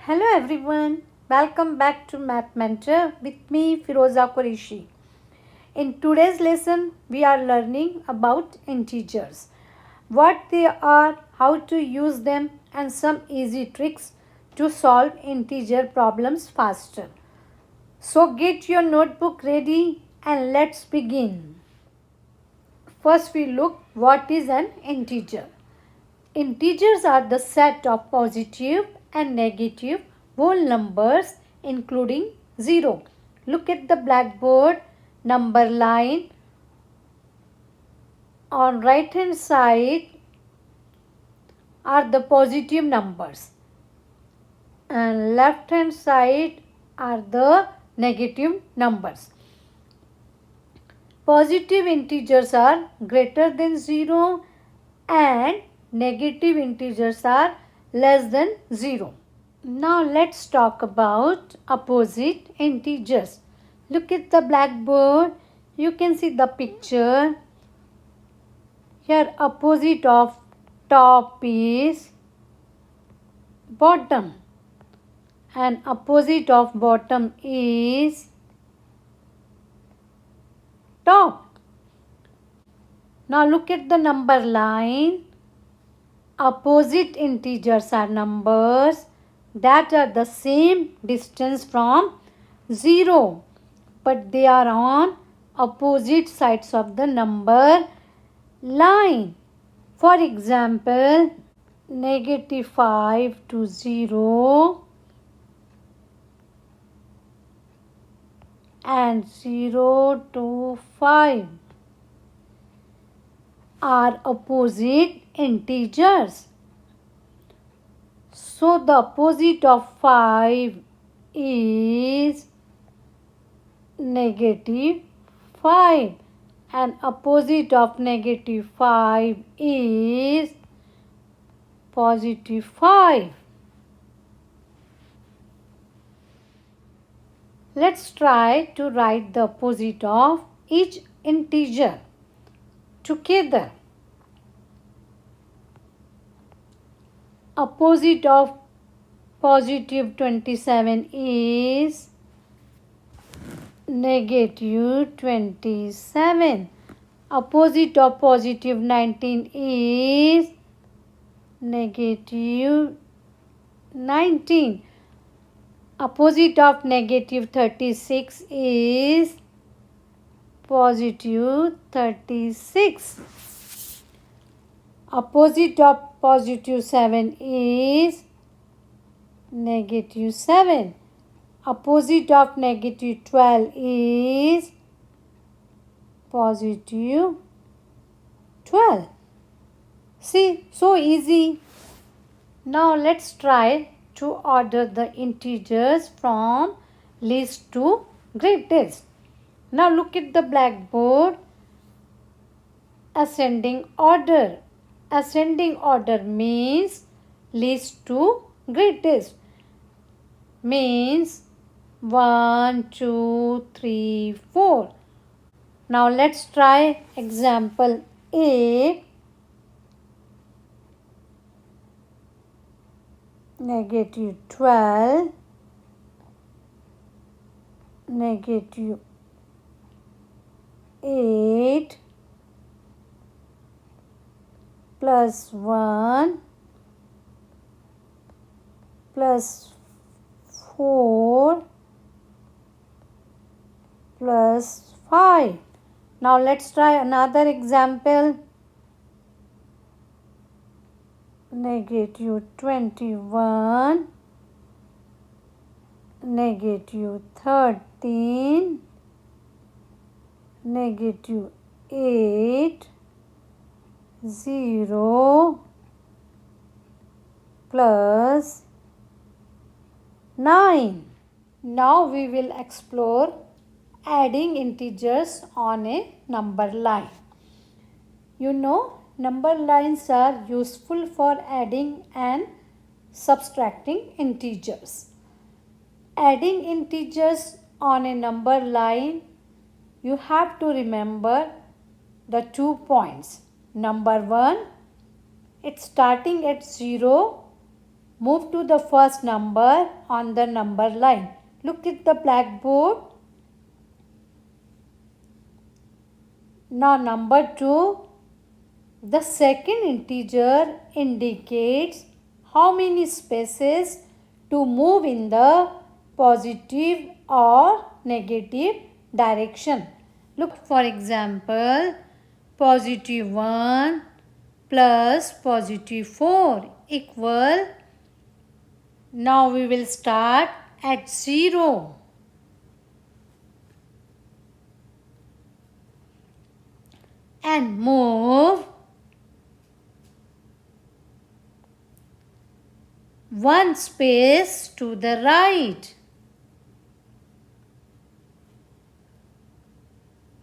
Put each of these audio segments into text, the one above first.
Hello everyone, welcome back to Math Mentor with me Firoza Qureshi. In today's lesson, we are learning about integers, what they are, how to use them, and some easy tricks to solve integer problems faster. So get your notebook ready and let's begin. First we look what is an integer. Integers are the set of positive and negative whole numbers including 0. Look at the blackboard number line. On right hand side are the positive numbers and left hand side are the negative numbers. Positive integers are greater than 0 and negative integers are less than 0. Now let's talk about opposite integers. Look at the blackboard. You can see the picture. Here opposite of top is bottom and opposite of bottom is top. Now look at the number line. Opposite integers are numbers that are the same distance from 0, but they are on opposite sides of the number line. For example, -5 to 0 and 0 to 5 are opposite integers. So the opposite of 5 is -5 and opposite of -5 is +5. Let's try to write the opposite of each integer together. Opposite of +27 is -27. Opposite of +19 is -19. Opposite of -36 is +36. Opposite of +7 is -7. Opposite of -12 is +12. See, so easy. Now let's try to order the integers from least to greatest. Now look at the blackboard. Ascending order. Ascending order means least to greatest. Means 1, 2, 3, 4. Now let's try example A. -12, -8, +1, +4, +5. Now let's try another example. -21, -13, -8, 0, +9. Now we will explore adding integers on a number line. You know, number lines are useful for adding and subtracting integers. Adding integers on a number line, you have to remember the 2 points. Number 1, it's starting at 0 Move to the first number on the number line. Look at the blackboard. Now number 2. The second integer indicates how many spaces to move in the positive or negative direction. Look, for example, positive 1 plus positive 4 equal. Now we will start at 0. And move one space to the right.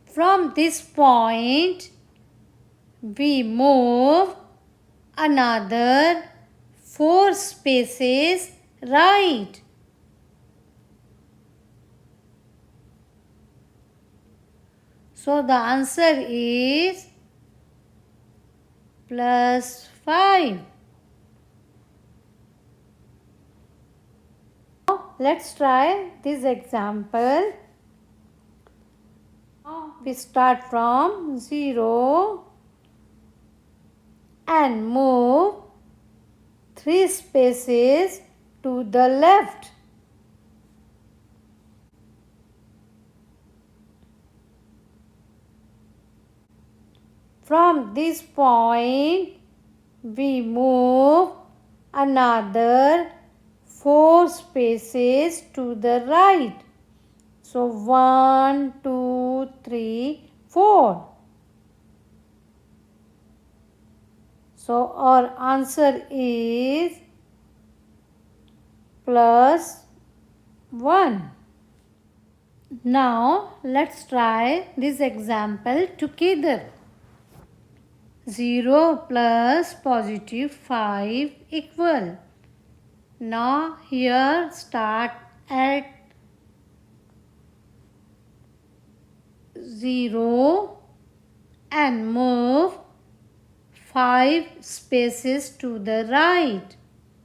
From this point, we move another 4 spaces right. So the answer is +5. Now let's try this example. We start from 0 and move 3 spaces to the left. From this point, we move another 4 spaces to the right. So 1, 2, 3, 4. So our answer is +1. Now let's try this example together. 0 plus positive 5 equal. Now here start at 0 and move 5 spaces to the right.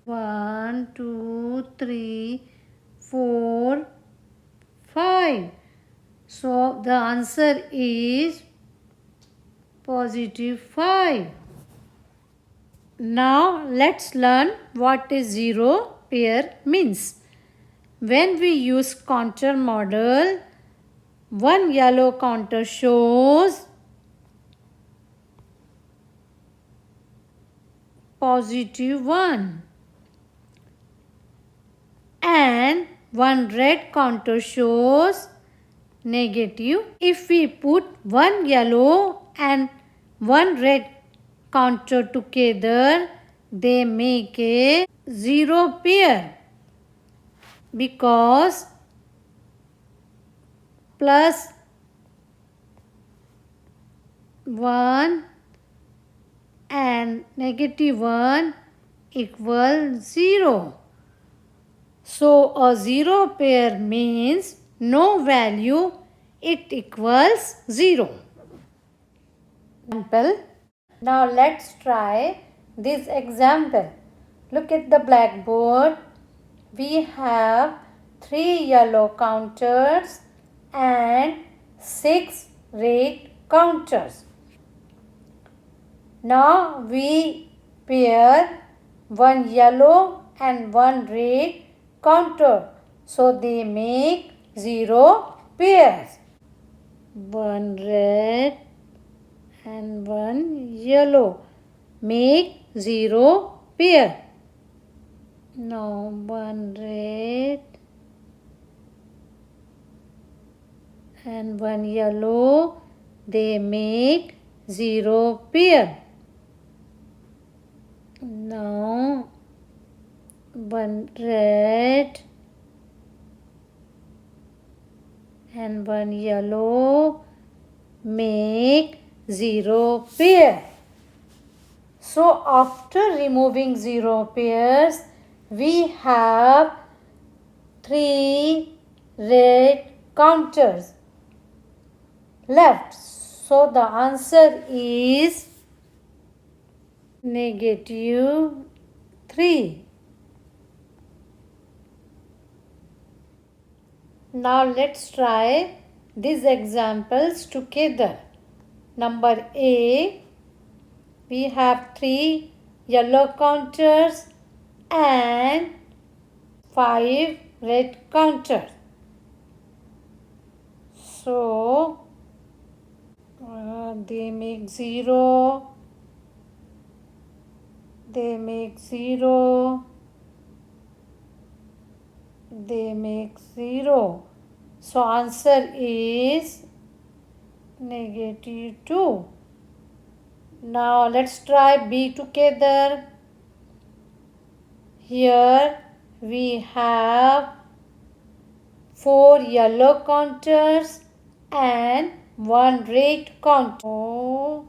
1, 2, 3, 4, 5. So the answer is +5. Now let's learn what is zero pair means. When we use counter model, one yellow counter shows +1 and one red counter shows negative. If we put one yellow and one red counter together, they make a zero pair because +1 and -1 equal 0. So a zero pair means no value, it equals 0. Example. Now let's try this example. Look at the blackboard. We have 3 yellow counters and 6 red counters. Now we pair one yellow and one red counter. So they make 0 pairs. One red and one yellow make 0 pair. Now one red and one yellow, they make 0 pair. Now one red and one yellow make 0 pair. So after removing 0 pairs, we have 3 red counters left. So the answer is -3. Now let's try these examples together. Number A, we have 3 yellow counters and 5 red counters. So they make 0, they make 0, they make 0. So answer is -2. Now let's try B together. Here we have 4 yellow counters and 1 red counter. So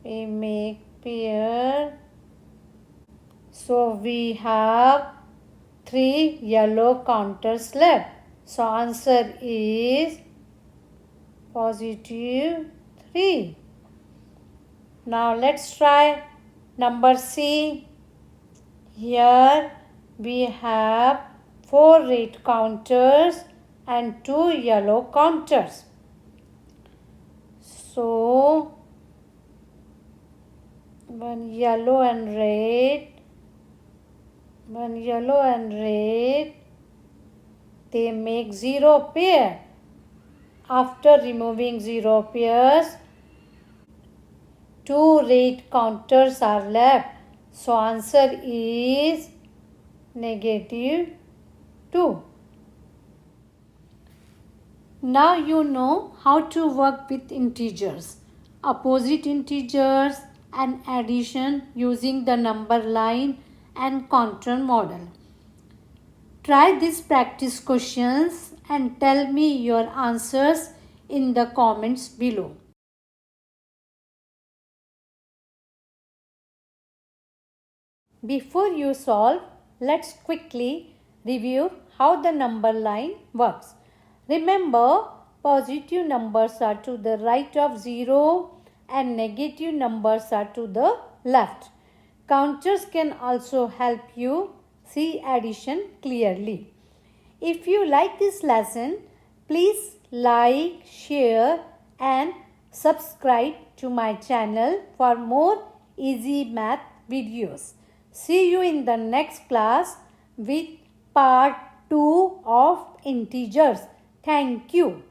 we make pair. So we have 3 yellow counters left. So answer is +3. Now let's try number C. Here we have 4 red counters and 2 yellow counters. So 1 yellow and red, they make 0 pair. After removing 0 pairs, 2 red counters are left. So answer is -2. Now you know how to work with integers, opposite integers and addition using the number line and contour model. Try these practice questions and tell me your answers in the comments below. Before you solve, let's quickly review how the number line works. Remember, positive numbers are to the right of 0 and negative numbers are to the left. Counters can also help you see addition clearly. If you like this lesson, please like, share and subscribe to my channel for more easy math videos. See you in the next class with part 2 of integers. Thank you.